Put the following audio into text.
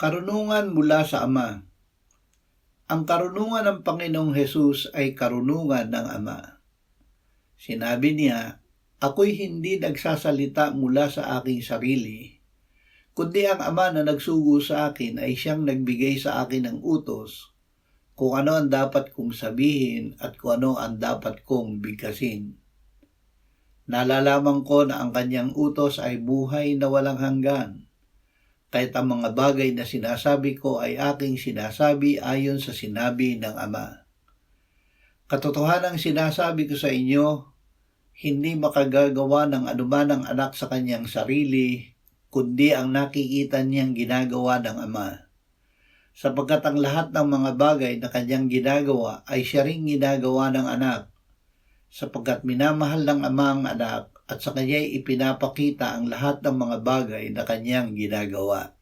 Karunungan mula sa Ama. Ang karunungan ng Panginoong Hesus ay karunungan ng Ama. Sinabi niya, "Ako'y hindi nagsasalita mula sa aking sarili, kundi ang Ama na nagsugo sa akin ay siyang nagbigay sa akin ng utos kung ano ang dapat kong sabihin at kung ano ang dapat kong bigkasin. Nalalaman ko na ang kanyang utos ay buhay na walang hanggan. Kahit ang mga bagay na sinasabi ko ay aking sinasabi ayon sa sinabi ng Ama. Katotohanang sinasabi ko sa inyo, hindi makagagawa ng anuman ang anak sa kanyang sarili, kundi ang nakikita niyang ginagawa ng Ama. Sapagkat ang lahat ng mga bagay na kanyang ginagawa ay siya ring ginagawa ng anak, sapagkat minamahal ng Ama ang anak at sa kanya'y ipinapakita ang lahat ng mga bagay na kanyang ginagawa."